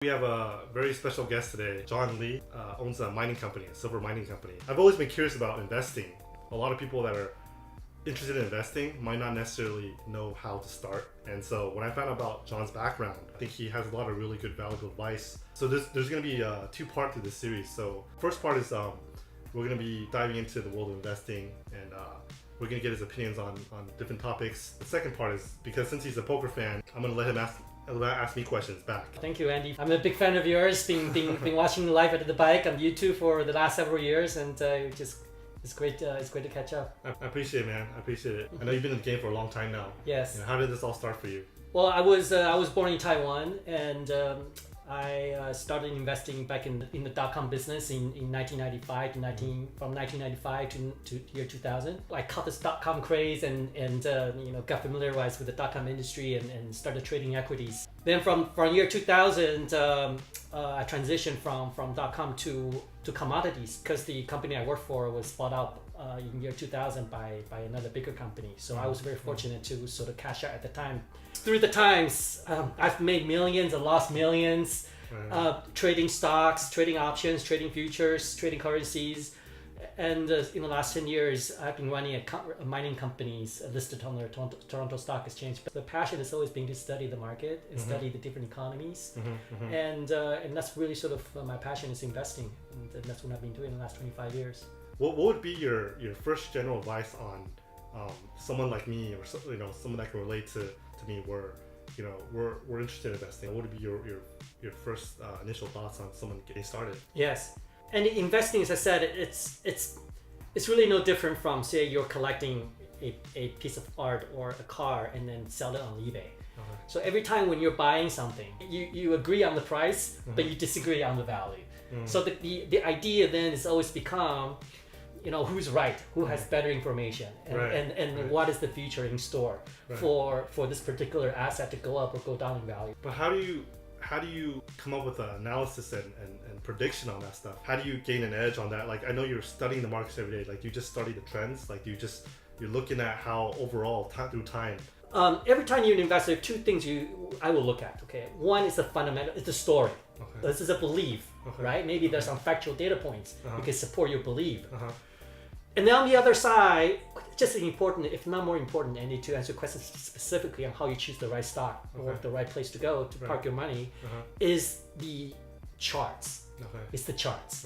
We have a very special guest today. John Lee owns a mining company, a silver mining company. I've always been curious about investing. A lot of people that are interested in investing might not necessarily know how to start. And so when I found out about John's background, I think he has a lot of really good valuable advice. So there's going to be a two-part to this series. So first part is we're going to be diving into the world of investing, and we're going to get his opinions on different topics. The second part is, because since he's a poker fan, I'm going to let him ask me questions back. Thank you, Andy. I'm a big fan of yours. Been watching live at the bike on YouTube for the last several years, and it's great to catch up. I appreciate it, man. I appreciate it. I know you've been in the game for a long time now. Yes. How did this all start for you? Well, I was born in Taiwan, and I started investing back in the dot-com business in 1995 from 1995 to year 2000. I caught this dot-com craze and got familiarized with the dot-com industry and started trading equities. Then from year 2000, I transitioned from dot-com to commodities, because the company I worked for was bought out in year 2000 by another bigger company. So I was very fortunate to sort of cash out at the time. Through the times, I've made millions and lost millions, trading stocks, trading options, trading futures, trading currencies. And in the last 10 years, I've been running a mining companies listed on the Toronto Stock Exchange. But the passion has always been to study the market and study the different economies. And that's really sort of my passion is investing. And that's what I've been doing the last 25 years. What would be your first general advice on someone like me, or someone that can relate to me, where we're interested in investing? What would be your first initial thoughts on someone getting started? Yes, and investing, as I said, it's really no different from, say, you're collecting a piece of art or a car and then sell it on eBay. So every time when you're buying something, you agree on the price, but you disagree on the value. So the idea then is always become, who's right, who has better information, and what is the future in store for this particular asset to go up or go down in value. But how do you come up with an analysis and prediction on that stuff? How do you gain an edge on that? Like, I know you're studying the markets every day. Like, you just study the trends. Like, you're looking at how overall through time. Every time you're an investor, two things I will look at. Okay, one is the fundamental, it's the story. This is a belief, right? Maybe there's some factual data points you can support your belief. And then on the other side, just as important, if not more important, and to answer questions specifically on how you choose the right stock or the right place to go to park your money, is the charts. It's the charts.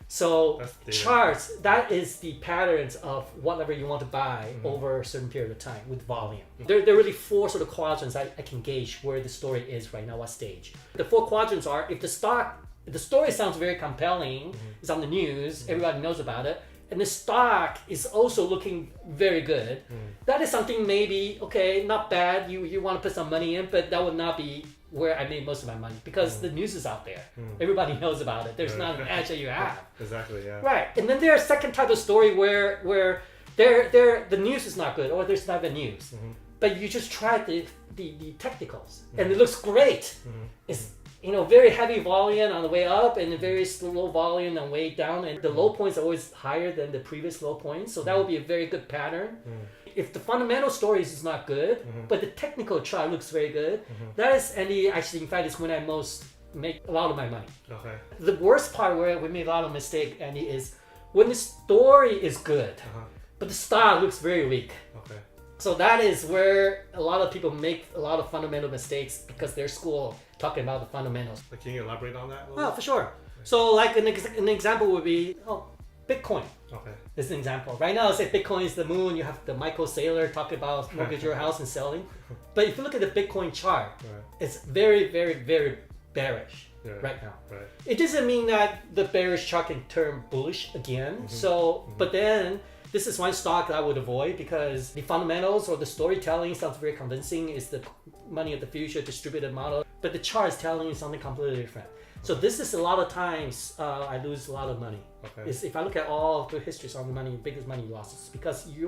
So charts, that is the patterns of whatever you want to buy over a certain period of time with volume. There are really four sort of quadrants I can gauge where the story is right now, what stage. The four quadrants are, if the story sounds very compelling, it's on the news, everybody knows about it, and the stock is also looking very good, that is something maybe, okay, not bad, you want to put some money in, but that would not be where I made most of my money, because the news is out there. Everybody knows about it. There's not an edge that you have. Exactly, yeah. Right, and then there's a second type of story where the news is not good, or there's not the news, but you just try the technicals, and it looks great. It's very heavy volume on the way up and very slow volume on the way down, and the low points are always higher than the previous low points, so that would be a very good pattern. If the fundamental stories is not good, but the technical chart looks very good, that is, actually, in fact, is when I most make a lot of my money. The worst part where we made a lot of mistake, Andy, is when the story is good, but the stock looks very weak. So that is where a lot of people make a lot of fundamental mistakes, because their school talking about the fundamentals. Can you elaborate on that? Oh, for sure. So like an example would be Bitcoin. This is an example. Right now, say Bitcoin is the moon. You have the Michael Saylor talking about mortgage your house and selling. But if you look at the Bitcoin chart, it's very, very, very bearish right now. It doesn't mean that the bearish chart can turn bullish again. But then this is one stock that I would avoid, because the fundamentals or the storytelling sounds very convincing. It's the money of the future distributed model, but the chart is telling you something completely different. So this is a lot of times I lose a lot of money. If I look at all the histories on the money, biggest money losses, because you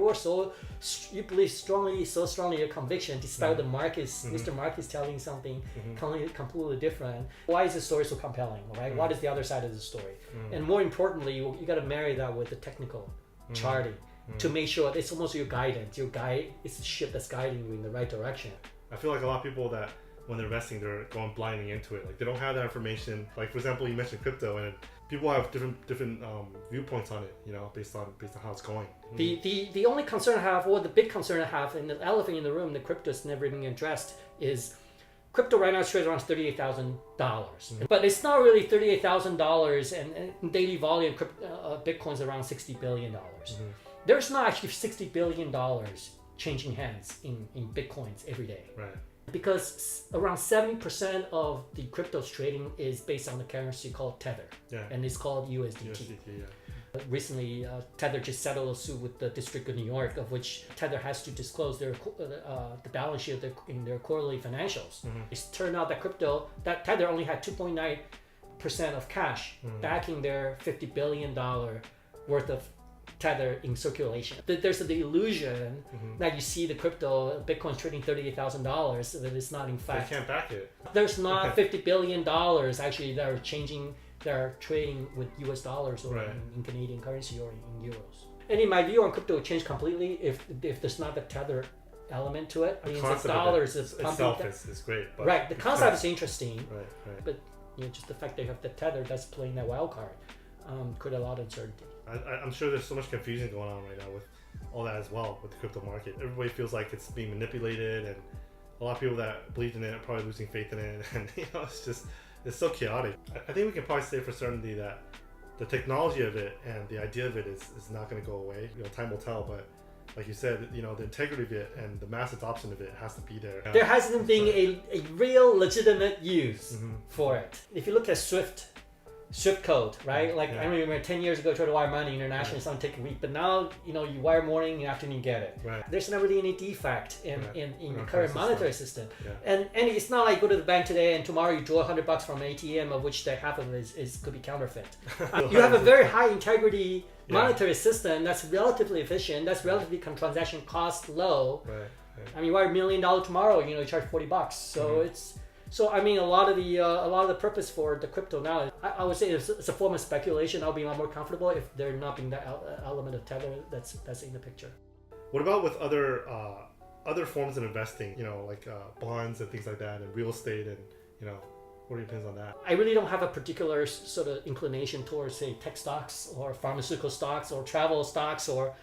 believe so strongly your conviction, despite the markets, Mr. Market is telling you something completely different. Why is the story so compelling, right? What is the other side of the story? And more importantly, you got to marry that with the technical charting to make sure it's almost your guidance. Your guide is the ship that's guiding you in the right direction. I feel like a lot of people that when they're investing, they're going blindly into it. Like they don't have that information. Like for example, you mentioned crypto, and people have different viewpoints on it, you know, based on how it's going. The only concern I have, or the big concern I have, and the elephant in the room, the crypto is never being addressed, is crypto right now is trading around $38,000. But it's not really $38,000, and daily volume, Bitcoin's around $60 billion. There's not actually $60 billion changing hands in Bitcoins every day. Right. Because around 70% of the crypto's trading is based on the currency called Tether. Yeah. And it's called USDT. Yeah. Recently, Tether just settled a suit with the District of New York, of which Tether has to disclose the balance sheet in their quarterly financials. It's turned out that Tether only had 2.9% of cash backing their $50 billion worth of Tether in circulation. There's the illusion that you see the crypto Bitcoin trading $38,000, that it's not in fact. They can't back it. There's not $50 billion actually that are changing. They're trading with US dollars or in Canadian currency or in euros. And in my view on crypto, it changed completely if there's not the Tether element to it. I mean, the dollars is great. But right, the concept is interesting. Right. But just the fact that you have the Tether that's playing that wild card create a lot of uncertainty. I'm sure there's so much confusion going on right now with all that as well with the crypto market. Everybody feels like it's being manipulated, and a lot of people that believed in it are probably losing faith in it, and it's so chaotic. I think we can probably say for certainty that the technology of it and the idea of it is not going to go away. Time will tell, but like you said, the integrity of it and the mass adoption of it has to be there. There hasn't been a real legitimate use for it. If you look at Swift code, right? I remember 10 years ago, try to wire money internationally, it's going to take a week. But now, you wire morning and afternoon, you get it. Right. There's not really any defect in the current monetary system. Yeah. And it's not like go to the bank today and tomorrow you draw $100 from an ATM, of which half of it could be counterfeit. You have a very high integrity monetary system that's relatively efficient, that's relatively transaction cost low. Right. I mean, you wire $1 million tomorrow, you charge $40. So So I mean, a lot of the purpose for the crypto now, I would say it's a form of speculation. I'll be a lot more comfortable if there not being that element of Tether that's in the picture. What about with other forms of investing? Like bonds and things like that, and real estate, and what are your opinions on that? I really don't have a particular sort of inclination towards, say, tech stocks or pharmaceutical stocks or travel stocks or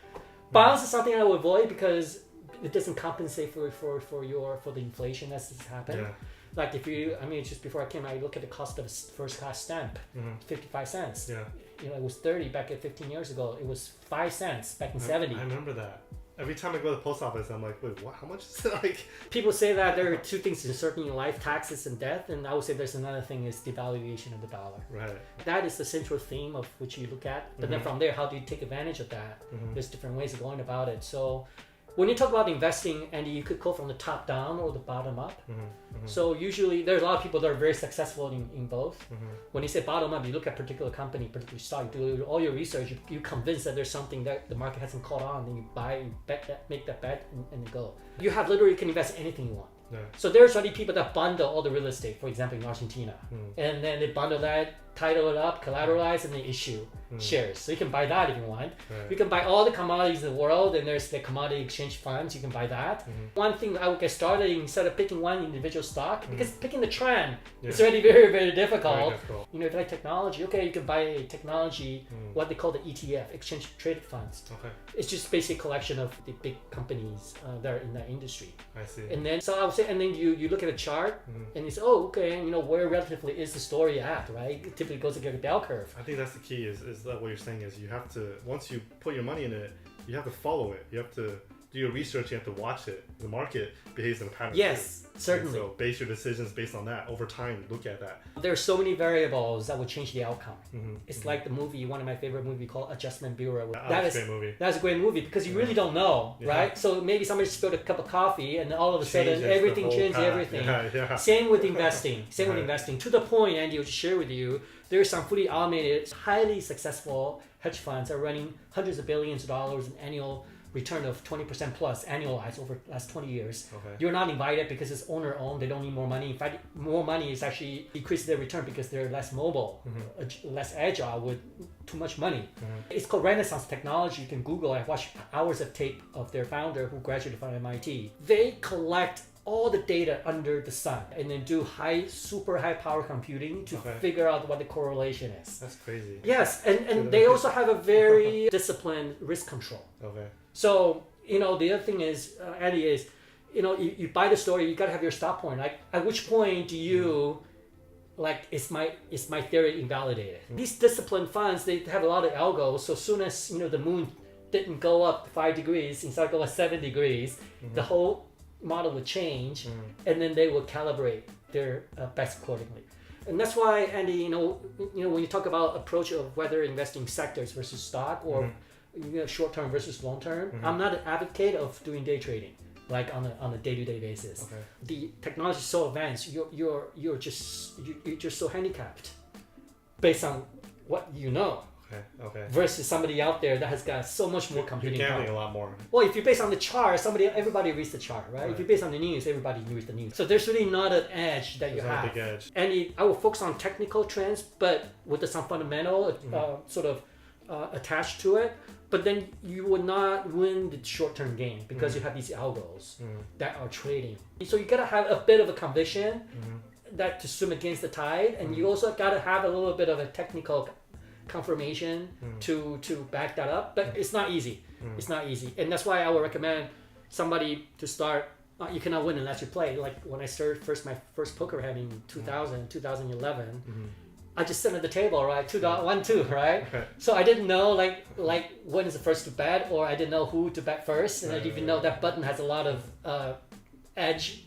bonds is something I would avoid because it doesn't compensate for the inflation that's happened. Yeah. Like just before I came, I look at the cost of a first class stamp, 55 cents. Yeah. It was 30 back at 15 years ago. It was 5 cents back in 70. I remember that. Every time I go to the post office, I'm like, wait, what? How much is it? Like, people say that there are two things uncertain in life: taxes and death. And I would say there's another thing is devaluation of the dollar. Right. That is the central theme of which you look at. But then from there, how do you take advantage of that? There's different ways of going about it. So when you talk about investing, Andy, you could go from the top down or the bottom up. So usually there's a lot of people that are very successful in both. When you say bottom up, you look at particular company, particular stock, you do all your research, you convince that there's something that the market hasn't caught on, then you buy, you make that bet, and you go. You have literally, you can invest anything you want. Yeah. So there's already people that bundle all the real estate, for example, in Argentina. And then they bundle that, title it up, collateralize, and they issue shares. So you can buy that if you want. Right. You can buy all the commodities in the world, and there's the commodity exchange funds. You can buy that. One thing I would get started instead of picking one individual stock, because picking the trend is already very, very difficult. Very difficult. If you like technology, okay, you can buy a technology, what they call the ETF, exchange traded funds. Okay. It's just basically a collection of the big companies that are in that industry. I see. And then, so I would say, and then you look at a chart, and you say, oh, okay, where relatively is the story at, right? It typically goes like a bell curve. I think that's the key. Is that what you're saying? Is you have to, once you put your money in it, you have to follow it. You have to do your research. You have to watch it. The market behaves in a pattern. Yes, certainly. And so base your decisions based on that. Over time, look at that. There are so many variables that will change the outcome. It's like the movie, one of my favorite movie called Adjustment Bureau. That's a great movie. That's a great movie because you really don't know, right? So maybe somebody spilled a cup of coffee and all of a sudden everything changes everything. Yeah. Same with investing. With investing. To the point, Andy, will share with you, there's some fully automated, highly successful hedge funds that are running hundreds of billions of dollars in annual return of 20% plus annualized over the last 20 years. Okay. You're not invited because it's owner owned. They don't need more money. In fact, more money is actually decreasing their return because they're less mobile, less agile with too much money. It's called Renaissance Technology. You can Google. I watched hours of tape of their founder who graduated from MIT. They collect all the data under the sun and then do super high power computing to figure out what the correlation is. That's crazy. Yes, and they also have a very disciplined risk control. Okay. So, the other thing is, Andy, is, you buy the story, you got to have your stop point. Like, at which point do you, is my theory invalidated? These disciplined funds, they have a lot of algos, so soon as, the moon didn't go up 5 degrees, instead of going 7 degrees, the whole model would change, and then they would calibrate their bets accordingly. And that's why, Andy, when you talk about approach of whether investing sectors versus stock or short-term versus long-term, I'm not an advocate of doing day trading, like on a day-to-day basis. Okay. The technology is so advanced, you're just so handicapped based on what you know. Okay. Versus somebody out there that has got so much more computing power. You're gambling a lot more. Well, if you're based on the chart, everybody reads the chart, right? If you're based on the news, everybody reads the news. So there's really not an edge that you have. Big edge. And I will focus on technical trends, but with some fundamental attached to it. But then you would not win the short-term game because you have these algos that are trading. So you gotta have a bit of a conviction that to swim against the tide, and you also gotta have a little bit of a technical confirmation to back that up, but it's not easy. It's not easy, and that's why I would recommend somebody to start. You cannot win unless you play. Like when I started my first poker hand in 2011, I just sit at the table, right? $1-2, right? Okay. So I didn't know like when is the first to bet, or I didn't know who to bet first, and I didn't even know that button has a lot of edge.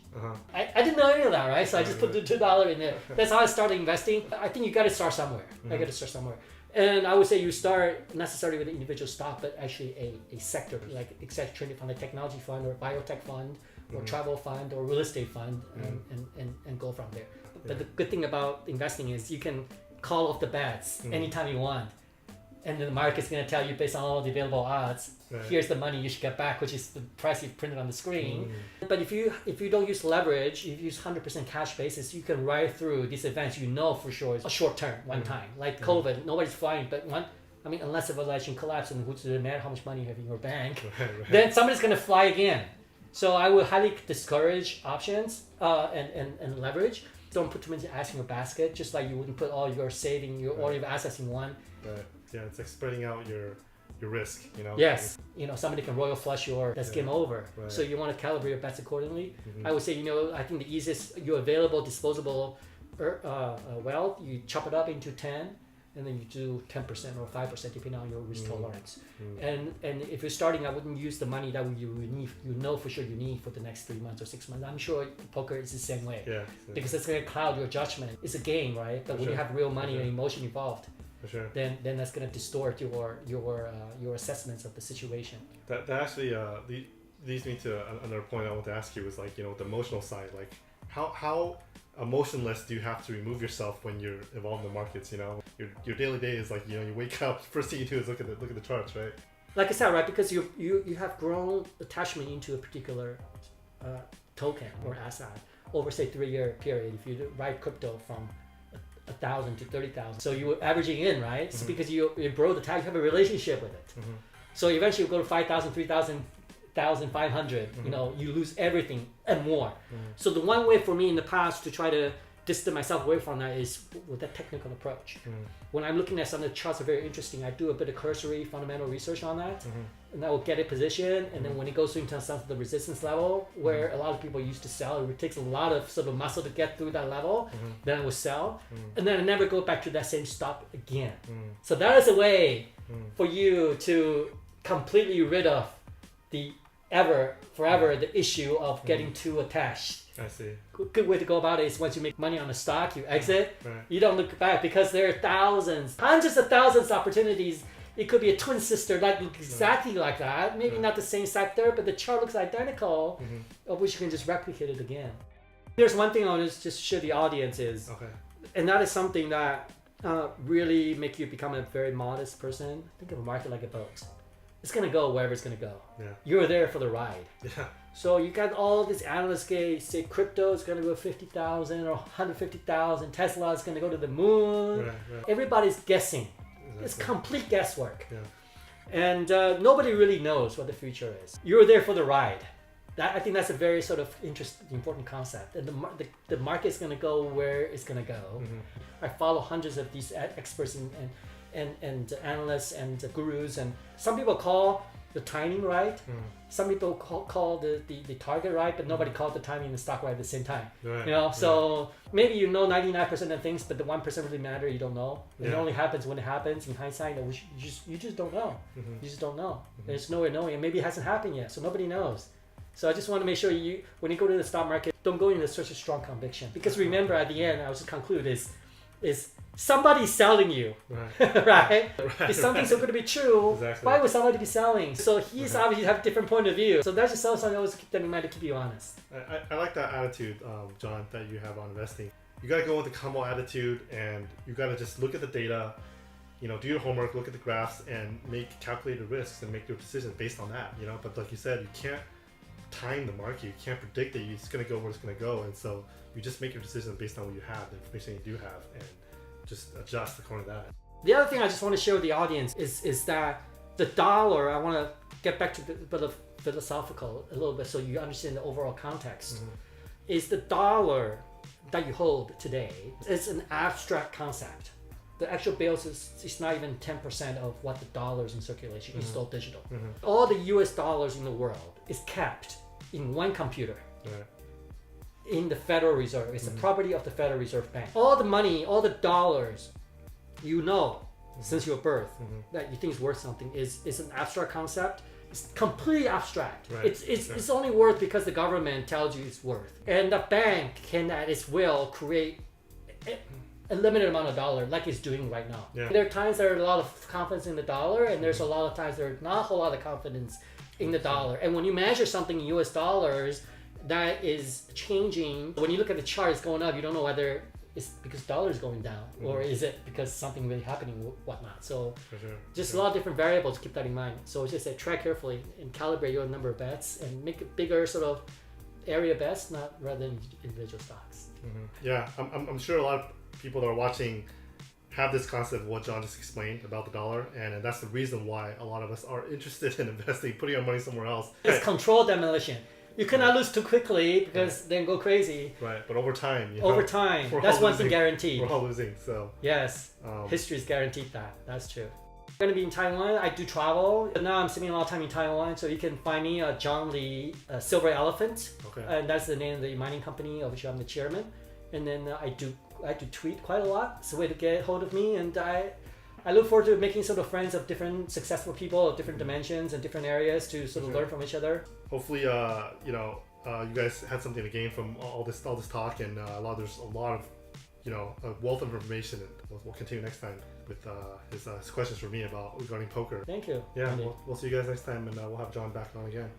I didn't know any of that, right? So I just put the $2 in there. That's how I started investing. I think you got to start somewhere. I got to start somewhere. And I would say you start necessarily with an individual stock, but actually a sector, like exec trading fund, a technology fund, or biotech fund, or travel fund, or real estate fund, and go from there. But the good thing about investing is you can call off the bets anytime you want. And then the market's going to tell you based on all the available odds, here's the money you should get back, which is the price you've printed on the screen. But if you don't use leverage, if you use 100% cash basis, you can ride through these events for sure is a short term, one time. Like COVID, nobody's flying, but unless civilization collapses and who's to matter how much money you have in your bank, then somebody's going to fly again. So I would highly discourage options and leverage. Don't put too many eggs in your basket, just like you wouldn't put all your saving, all your assets in one. Right. Yeah, it's like spreading out your risk, Yes. Somebody can royal flush that's game over. Right. So you want to calibrate your bets accordingly. I would say, I think the easiest, your available disposable wealth, you chop it up into 10, and then you do 10% or 5% depending on your risk tolerance. And if you're starting, I wouldn't use the money that you need, for sure you need for the next 3 months or 6 months. I'm sure poker is the same way. Yeah. Because it's going to cloud your judgment. It's a game, right? But when you have real money and emotion involved, for sure. Then that's going to distort your assessments of the situation. That actually leads me to another point I want to ask you is the emotional side. Like how emotionless do you have to remove yourself when you're involved in the markets? Your daily day is you wake up, first thing you do is look at the charts, right? Like I said, right, because you have grown attachment into a particular token or asset over say 3-year period. If you ride crypto from 1,000 to 30,000. So you were averaging in, right? It's because you grow the tag, you have a relationship with it. So eventually you go to 5,000, 3,000, 1,500, you lose everything and more. So the one way for me in the past to try to distance myself away from that is with a technical approach. When I'm looking at some of the charts are very interesting, I do a bit of cursory fundamental research on that, and I will get a position, and then when it goes into some of the resistance level where a lot of people used to sell, it takes a lot of sort of muscle to get through that level, then I will sell, and then I never go back to that same stock again. So that is a way for you to completely rid of the forever the issue of getting too attached. I see. Good way to go about it is once you make money on a stock, you exit. You don't look back because there are thousands, hundreds of thousands of opportunities. It could be a twin sister that look exactly like that. Maybe not the same sector, but the chart looks identical, of which you can just replicate it again. There's one thing I want to just show the audience is, and that is something that really make you become a very modest person. Think of a market like a boat. It's going to go wherever it's going to go. You're there for the ride. So you got all these analysts say crypto is going to go 50,000 or 150,000. Tesla is going to go to the moon. Everybody's guessing. Exactly. It's complete guesswork. And nobody really knows what the future is. You're there for the ride. I think that's a very sort of important concept. And the market is going to go where it's going to go. I follow hundreds of these experts and analysts and gurus, and some people call the timing right. Some people call the target right, but nobody called the timing and the stock right at the same time. Right. You know, so maybe you know 99% of things, but the 1% really matter. You don't know. It only happens when it happens. In hindsight, you just don't know. You just don't know. There's no way of knowing, and maybe it hasn't happened yet, so nobody knows. So I just want to make sure when you go to the stock market, don't go into such a strong conviction, because remember at the end, I will just conclude is somebody's selling you, right? If something's so good to be true, why would somebody be selling? So he's obviously have a different point of view. So that's just something I always keep that in mind to keep you honest. I like that attitude, John, that you have on investing. You got to go with the humble attitude, and you got to just look at the data, you know, do your homework, look at the graphs, and make calculated risks and make your decisions based on that, you know. But like you said, you can't time the market. You can't predict that it's going to go where it's going to go, and so you just make your decisions based on what you have, the information you do have, and just adjust according to that. The other thing I just want to share with the audience is that the dollar, I want to get back to the philosophical a little bit so you understand the overall context, is the dollar that you hold today is an abstract concept. The actual bills is not even 10% of what the dollars in circulation is still digital. All the US dollars in the world is kept in one computer. In the Federal Reserve. It's the property of the Federal Reserve Bank. All the money, all the dollars, you know, since your birth, that you think is worth something is an abstract concept. It's completely abstract. It's only worth because the government tells you it's worth. And the bank can, at its will, create a limited amount of dollar like it's doing right now. There are times there are a lot of confidence in the dollar, and there's a lot of times there's not a whole lot of confidence in the dollar. And when you measure something in US dollars, that is changing. When you look at the chart, it's going up. You don't know whether it's because dollar is going down or is it because something really happening, whatnot. So just a lot of different variables. Keep that in mind. So just say track carefully and calibrate your number of bets and make a bigger sort of area bets, not rather than individual stocks. Yeah, I'm sure a lot of people that are watching have this concept of what John just explained about the dollar, and that's the reason why a lot of us are interested in investing, putting our money somewhere else. It's controlled demolition. You cannot lose too quickly because then go crazy. But over time, that's one thing guaranteed. We're all losing, so. Yes, history is guaranteed that. That's true. I'm going to be in Taiwan. I do travel. But now I'm spending a lot of time in Taiwan, so you can find me at John Lee, Silver Elephant. And that's the name of the mining company of which I'm the chairman. And then I do tweet quite a lot. It's a way to get hold of me, and I look forward to making sort of friends of different successful people of different dimensions and different areas to sort of learn from each other. Hopefully, you guys had something to gain from all this talk, and there's a lot of, a wealth of information. And we'll continue next time with his questions for me regarding poker. Thank you. Yeah, we'll see you guys next time, and we'll have John back on again.